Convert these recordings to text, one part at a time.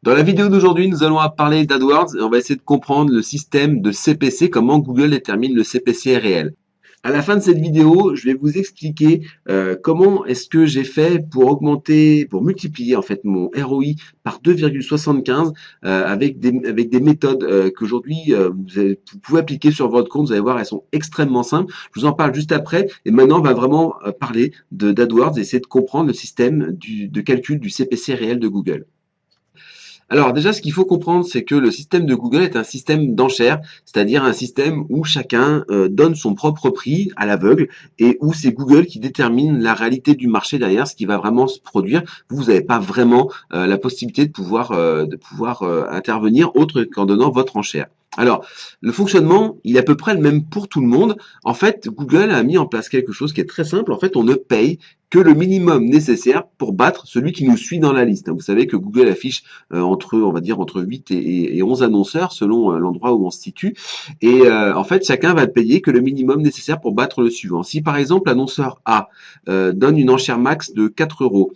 Dans la vidéo d'aujourd'hui, nous allons parler d'AdWords et on va essayer de comprendre le système de CPC, comment Google détermine le CPC réel. À la fin de cette vidéo, je vais vous expliquer comment est-ce que j'ai fait pour augmenter, pour multiplier en fait mon ROI par 2,75 avec des méthodes qu'aujourd'hui vous pouvez appliquer sur votre compte. Vous allez voir, elles sont extrêmement simples. Je vous en parle juste après. Et maintenant, on va vraiment parler d'AdWords et essayer de comprendre le système de calcul du CPC réel de Google. Alors déjà, ce qu'il faut comprendre, c'est que le système de Google est un système d'enchères, c'est-à-dire un système où chacun donne son propre prix à l'aveugle et où c'est Google qui détermine la réalité du marché derrière, ce qui va vraiment se produire. Vous n'avez pas vraiment la possibilité de pouvoir intervenir autre qu'en donnant votre enchère. Alors, le fonctionnement, il est à peu près le même pour tout le monde. En fait, Google a mis en place quelque chose qui est très simple. En fait, on ne paye que le minimum nécessaire pour battre celui qui nous suit dans la liste. Vous savez que Google affiche on va dire, entre 8 et 11 annonceurs selon l'endroit où on se situe. Et en fait, chacun va payer que le minimum nécessaire pour battre le suivant. Si par exemple l'annonceur A donne une enchère max de 4 euros,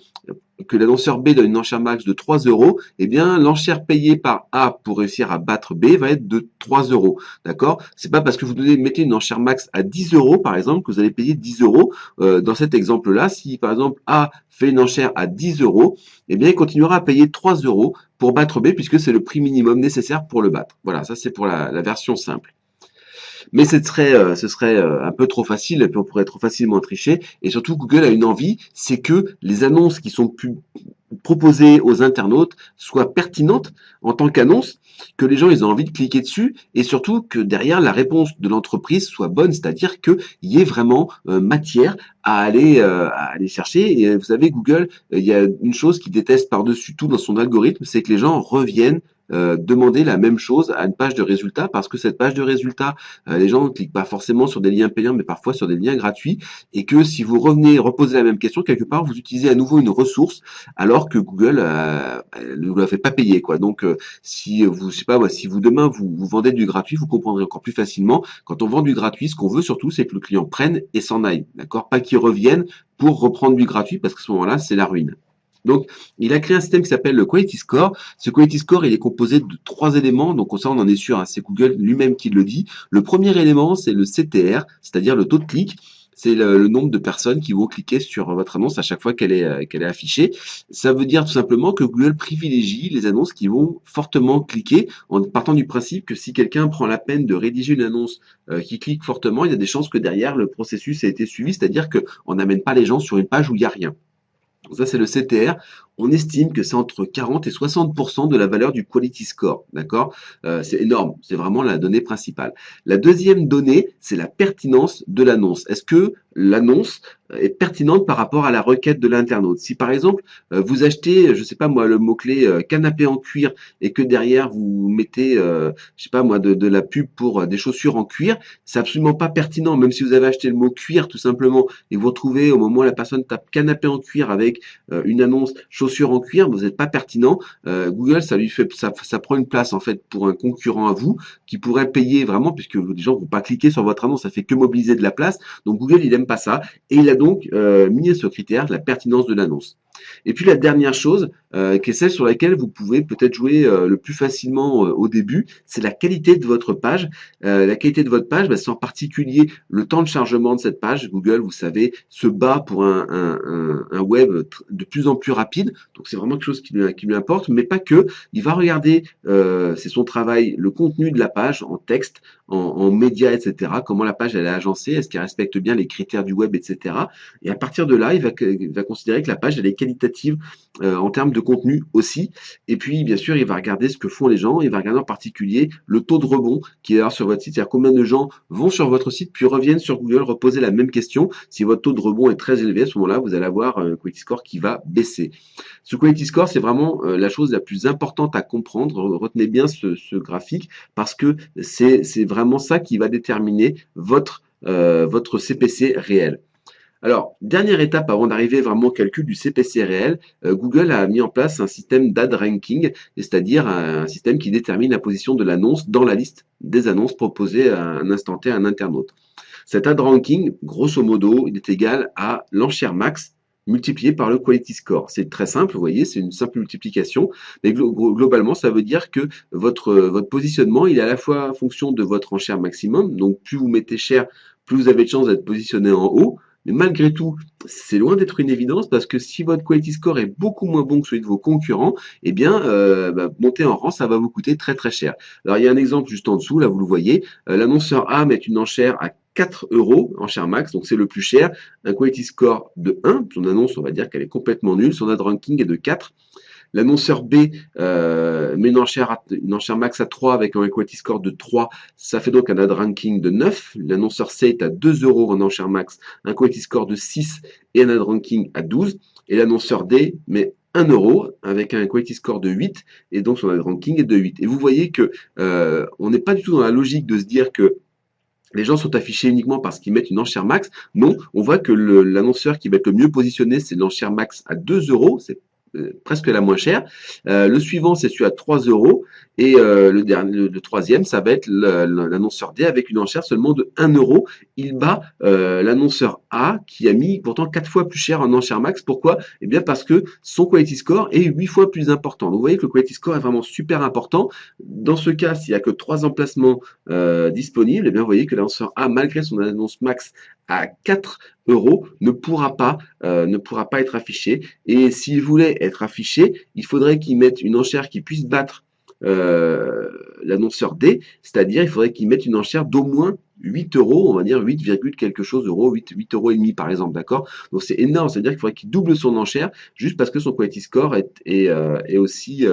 que l'annonceur B donne une enchère max de 3 euros, eh bien l'enchère payée par A pour réussir à battre B va être de 3 euros. D'accord? C'est pas parce que vous mettez une enchère max à 10 euros, par exemple, que vous allez payer 10 euros. Dans cet exemple-là, si par exemple A fait une enchère à 10 euros, eh bien il continuera à payer 3 euros pour battre B puisque c'est le prix minimum nécessaire pour le battre. Voilà, ça c'est pour la version simple. Mais ce serait un peu trop facile, et puis on pourrait trop facilement tricher. Et surtout, Google a une envie, c'est que les annonces qui sont proposées aux internautes soient pertinentes en tant qu'annonce, que les gens ils ont envie de cliquer dessus, et surtout que derrière la réponse de l'entreprise soit bonne, c'est-à-dire qu'il y ait vraiment matière à aller chercher. Et vous savez, Google, il y a une chose qu'il déteste par-dessus tout dans son algorithme, c'est que les gens reviennent demander la même chose à une page de résultats parce que cette page de résultats, les gens ne cliquent pas forcément sur des liens payants mais parfois sur des liens gratuits et que si vous revenez reposer la même question quelque part vous utilisez à nouveau une ressource alors que Google ne vous la fait pas payer quoi. Donc si vous je sais pas moi, si vous demain vous vendez du gratuit, vous comprendrez encore plus facilement quand on vend du gratuit, ce qu'on veut surtout c'est que le client prenne et s'en aille, d'accord, pas qu'il revienne pour reprendre du gratuit parce qu'à ce moment-là c'est la ruine. Donc, il a créé un système qui s'appelle le Quality Score. Ce Quality Score, il est composé de 3 éléments. Donc, ça, on en est sûr, hein, c'est Google lui-même qui le dit. Le premier élément, c'est le CTR, c'est-à-dire le taux de clic. C'est le nombre de personnes qui vont cliquer sur votre annonce à chaque fois qu'elle est affichée. Ça veut dire tout simplement que Google privilégie les annonces qui vont fortement cliquer en partant du principe que si quelqu'un prend la peine de rédiger une annonce qui clique fortement, il y a des chances que derrière le processus ait été suivi, c'est-à-dire qu'on n'amène pas les gens sur une page où il n'y a rien. Ça, c'est le CTR. On estime que c'est entre 40 et 60% de la valeur du quality score. D'accord? C'est énorme. C'est vraiment la donnée principale. La deuxième donnée, c'est la pertinence de l'annonce. Est-ce que l'annonce est pertinente par rapport à la requête de l'internaute? Si par exemple, vous achetez, je sais pas moi, le mot-clé canapé en cuir et que derrière vous mettez, je sais pas moi, de la pub pour des chaussures en cuir, c'est absolument pas pertinent. Même si vous avez acheté le mot cuir tout simplement et vous retrouvez au moment où la personne tape canapé en cuir avec une annonce chaussures en cuir, vous n'êtes pas pertinent. Google, ça prend une place en fait pour un concurrent à vous qui pourrait payer vraiment puisque les gens vont pas cliquer sur votre annonce, ça fait que mobiliser de la place. Donc Google, il aime pas ça et il a donc mis ce critère de la pertinence de l'annonce. Et puis la dernière chose, qui est celle sur laquelle vous pouvez peut-être jouer le plus facilement au début, c'est la qualité de votre page. La qualité de votre page, c'est en particulier le temps de chargement de cette page. Google, vous savez, se bat pour un web de plus en plus rapide. Donc c'est vraiment quelque chose qui lui importe, mais pas que. Il va regarder, c'est son travail, le contenu de la page en texte, en médias, etc. Comment la page elle est agencée, est-ce qu'elle respecte bien les critères du web, etc. Et à partir de là, il va considérer que la page elle est qualitative en termes de contenu aussi. Et puis, bien sûr, il va regarder ce que font les gens. Il va regarder en particulier le taux de rebond qui est là sur votre site. C'est-à-dire combien de gens vont sur votre site puis reviennent sur Google reposer la même question. Si votre taux de rebond est très élevé, à ce moment-là, vous allez avoir un quality score qui va baisser. Ce quality score, c'est vraiment la chose la plus importante à comprendre. Retenez bien ce graphique parce que c'est vraiment ça qui va déterminer votre CPC réel. Alors, dernière étape avant d'arriver vraiment au calcul du CPC réel, Google a mis en place un système d'ad ranking, c'est-à-dire un système qui détermine la position de l'annonce dans la liste des annonces proposées à un instant T à un internaute. Cet ad ranking, grosso modo, il est égal à l'enchère max multiplié par le quality score. C'est très simple, vous voyez, c'est une simple multiplication, mais globalement, ça veut dire que votre positionnement, il est à la fois en fonction de votre enchère maximum, donc plus vous mettez cher, plus vous avez de chances d'être positionné en haut, mais malgré tout, c'est loin d'être une évidence parce que si votre quality score est beaucoup moins bon que celui de vos concurrents, eh bien, monter en rang, ça va vous coûter très très cher. Alors, il y a un exemple juste en dessous, là, vous le voyez, l'annonceur A met une enchère à 4 euros, enchère max, donc c'est le plus cher, un quality score de 1, son annonce, on va dire qu'elle est complètement nulle, son ad ranking est de 4. L'annonceur B met une enchère max à 3 avec un equity score de 3, ça fait donc un ad ranking de 9. L'annonceur C est à 2 euros en enchère max, un equity score de 6 et un ad ranking à 12. Et l'annonceur D met 1 euro avec un equity score de 8 et donc son ad ranking est de 8. Et vous voyez que on n'est pas du tout dans la logique de se dire que les gens sont affichés uniquement parce qu'ils mettent une enchère max. Non, on voit que l'annonceur qui va être le mieux positionné, c'est l'enchère max à 2 euros. C'est presque la moins chère. Le suivant, c'est celui à 3 euros. Et le troisième, ça va être l'annonceur D avec une enchère seulement de 1 euro. Il bat l'annonceur A qui a mis pourtant 4 fois plus cher en enchère max. Pourquoi? Eh bien parce que son quality score est 8 fois plus important. Donc vous voyez que le quality score est vraiment super important. Dans ce cas, s'il n'y a que 3 emplacements disponibles, eh bien vous voyez que l'annonceur A, malgré son annonce max à 4 euros, ne pourra pas être affiché. Et s'il voulait être affiché, il faudrait qu'il mette une enchère qui puisse battre l'annonceur D, c'est-à-dire il faudrait qu'il mette une enchère d'au moins 8 euros, on va dire 8, quelque chose euros, 8 euros et demi par exemple, d'accord? Donc c'est énorme, c'est-à-dire qu'il faudrait qu'il double son enchère juste parce que son quality score est aussi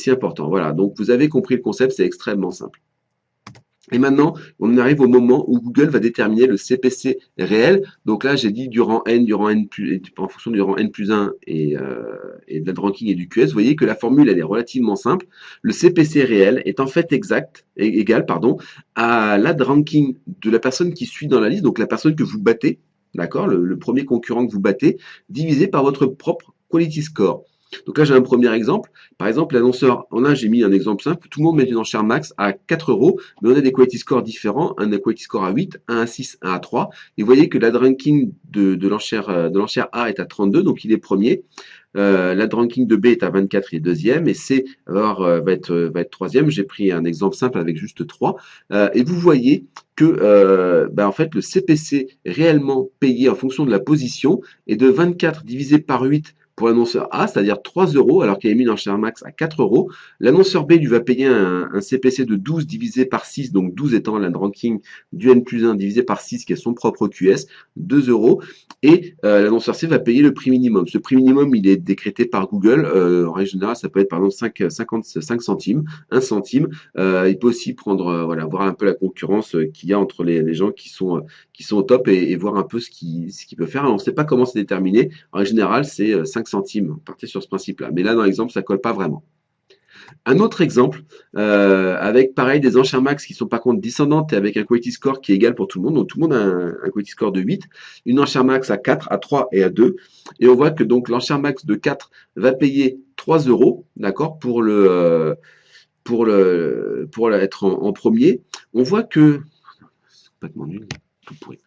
important. Voilà, donc vous avez compris le concept, c'est extrêmement simple. Et maintenant, on arrive au moment où Google va déterminer le CPC réel. Donc là, j'ai dit durant N plus, en fonction du rang N plus 1 et de la ranking et du QS. Vous voyez que la formule, elle est relativement simple. Le CPC réel est en fait égal, à l'ad ranking de la personne qui suit dans la liste, donc la personne que vous battez, d'accord, le premier concurrent que vous battez, divisé par votre propre quality score. Donc là, j'ai un premier exemple. Par exemple, l'annonceur, là, j'ai mis un exemple simple. Tout le monde met une enchère max à 4 euros, mais on a des quality scores différents. Un quality score à 8, un à 6, un à 3. Et vous voyez que l'ad ranking de l'enchère A est à 32, donc il est premier. L'ad ranking de B est à 24, il est deuxième. Et C va être troisième. J'ai pris un exemple simple avec juste 3. Et vous voyez que en fait, le CPC réellement payé en fonction de la position est de 24 divisé par 8 pour l'annonceur A, c'est-à-dire 3 euros, alors qu'il a mis une enchère max à 4 euros. L'annonceur B lui va payer un CPC de 12 divisé par 6, donc 12 étant le ranking du N plus 1 divisé par 6, qui est son propre QS, 2 euros. Et l'annonceur C va payer le prix minimum. Ce prix minimum, il est décrété par Google. En règle générale, ça peut être par exemple 5 centimes, 1 centime. Il peut aussi prendre, voir un peu la concurrence qu'il y a entre les gens qui sont au top et voir un peu ce qu'il peut faire. Alors, on ne sait pas comment c'est déterminé. En général, c'est 5 centimes. Partez sur ce principe-là. Mais là, dans l'exemple, ça colle pas vraiment. Un autre exemple, avec pareil des enchères max qui sont par contre descendantes et avec un quality score qui est égal pour tout le monde. Donc tout le monde a un quality score de 8, une enchère max à 4, à 3 et à 2. Et on voit que donc l'enchère max de 4 va payer 3 euros, d'accord, pour être en premier. On voit que c'est complètement nul, tout pourri.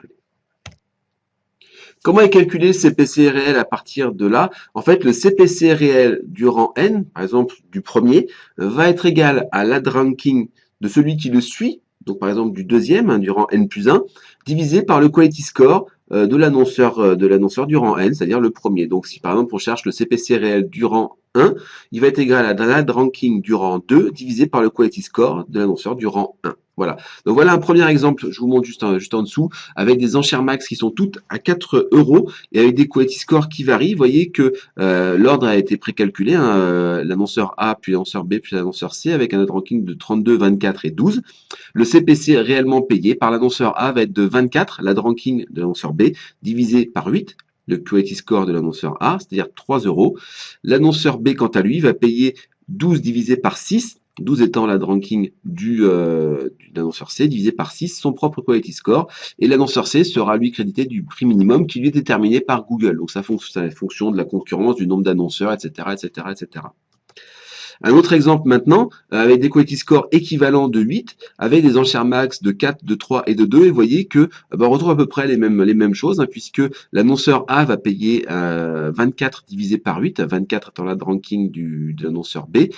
Comment est calculé le CPC réel à partir de là? En fait, le CPC réel du rang N, par exemple du premier, va être égal à l'ad ranking de celui qui le suit, donc par exemple du deuxième, du rang N plus 1, divisé par le quality score de l'annonceur du rang N, c'est-à-dire le premier. Donc si par exemple on cherche le CPC réel du rang 1, il va être égal à l'ad ranking du rang 2 divisé par le quality score de l'annonceur du rang 1. Voilà. Donc voilà un premier exemple, je vous montre juste en dessous, avec des enchères max qui sont toutes à 4 euros et avec des quality scores qui varient. Vous voyez que l'ordre a été précalculé, l'annonceur A, puis l'annonceur B, puis l'annonceur C, avec un ranking de 32, 24 et 12. Le CPC réellement payé par l'annonceur A va être de 24, l'ad ranking de l'annonceur B, divisé par 8, le quality score de l'annonceur A, c'est-à-dire 3 euros. L'annonceur B, quant à lui, va payer 12 divisé par 6, 12 étant l'ad ranking de l'annonceur C, divisé par 6, son propre quality score. Et l'annonceur C sera lui crédité du prix minimum qui lui est déterminé par Google. Donc ça fonction de la concurrence, du nombre d'annonceurs, etc., etc., etc. Un autre exemple maintenant, avec des quality scores équivalents de 8, avec des enchères max de 4, de 3 et de 2, et vous voyez que on retrouve à peu près les mêmes choses, hein, puisque l'annonceur A va payer 24 divisé par 8, 24 étant la ranking de l'annonceur B,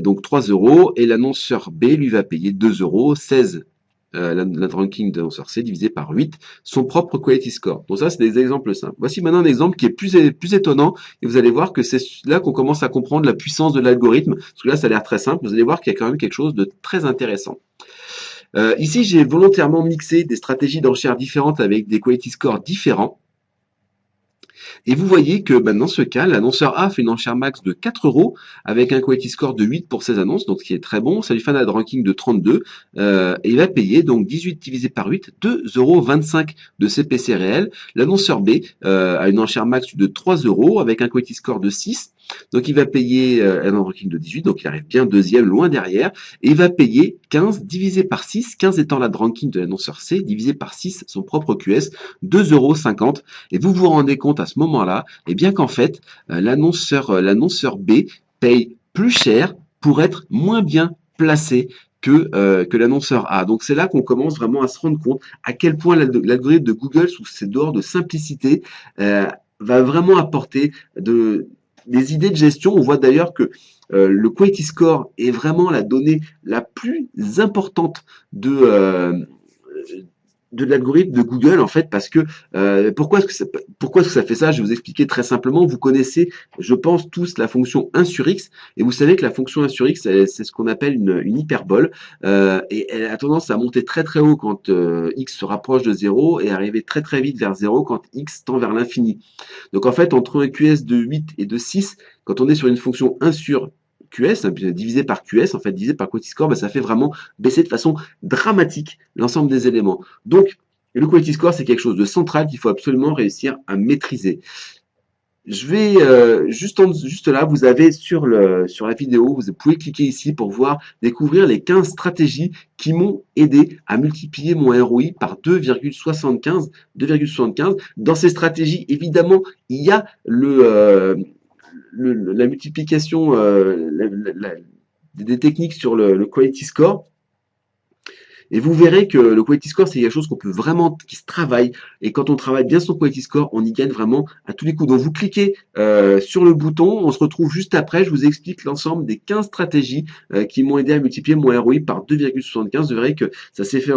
donc 3 euros, et l'annonceur B lui va payer 2 euros, 16 la ranking de l'annonceur C divisé par 8, son propre quality score. Donc ça, c'est des exemples simples. Voici maintenant un exemple qui est plus étonnant, et vous allez voir que c'est là qu'on commence à comprendre la puissance de l'algorithme, parce que là, ça a l'air très simple, vous allez voir qu'il y a quand même quelque chose de très intéressant. Ici, j'ai volontairement mixé des stratégies d'enchères différentes avec des quality scores différents. Et vous voyez que dans ce cas, l'annonceur A fait une enchère max de 4 euros avec un quality score de 8 pour ses annonces, donc ce qui est très bon. Ça lui fait un ad ranking de 32 et il va payer donc 18 divisé par 8, 2,25 euros de CPC réel. L'annonceur B a une enchère max de 3 euros avec un quality score de 6. Donc il va payer un ranking de 18, donc il arrive bien deuxième, loin derrière, et il va payer 15 divisé par 6, 15 étant la ranking de l'annonceur C, divisé par 6, son propre QS, 2,50 euros. Et vous vous rendez compte à ce moment-là, eh bien qu'en fait, l'annonceur B paye plus cher pour être moins bien placé que l'annonceur A. Donc c'est là qu'on commence vraiment à se rendre compte à quel point l'algorithme de Google, sous ses dehors de simplicité, va vraiment apporter des idées de gestion. On voit d'ailleurs que le quality score est vraiment la donnée la plus importante de l'algorithme de Google en fait parce que pourquoi est-ce que ça fait ça? Je vais vous expliquer très simplement. Vous connaissez, je pense tous, la fonction 1 sur x et vous savez que la fonction 1 sur x c'est ce qu'on appelle une hyperbole et elle a tendance à monter très très haut quand x se rapproche de 0 et arriver très très vite vers 0 quand x tend vers l'infini. Donc en fait entre un QS de 8 et de 6, quand on est sur une fonction 1 sur QS, hein, divisé par QS, en fait, divisé par quality score, ça fait vraiment baisser de façon dramatique l'ensemble des éléments. Donc, le quality score, c'est quelque chose de central qu'il faut absolument réussir à maîtriser. Je vais juste là, vous avez sur la vidéo, vous pouvez cliquer ici pour découvrir les 15 stratégies qui m'ont aidé à multiplier mon ROI par 2,75. Dans ces stratégies, évidemment, il y a la multiplication des techniques sur le quality score. Et vous verrez que le quality score, c'est quelque chose qui se travaille. Et quand on travaille bien son quality score, on y gagne vraiment à tous les coups. Donc vous cliquez sur le bouton, on se retrouve juste après. Je vous explique l'ensemble des 15 stratégies qui m'ont aidé à multiplier mon ROI par 2,75. Vous verrez que ça s'est fait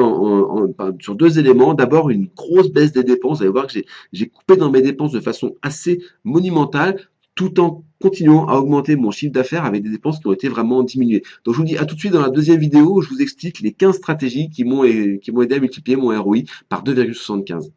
sur deux éléments. D'abord, une grosse baisse des dépenses. Vous allez voir que j'ai coupé dans mes dépenses de façon assez monumentale, tout en continuant à augmenter mon chiffre d'affaires avec des dépenses qui ont été vraiment diminuées. Donc je vous dis à tout de suite dans la deuxième vidéo où je vous explique les 15 stratégies qui m'ont aidé à multiplier mon ROI par 2,75.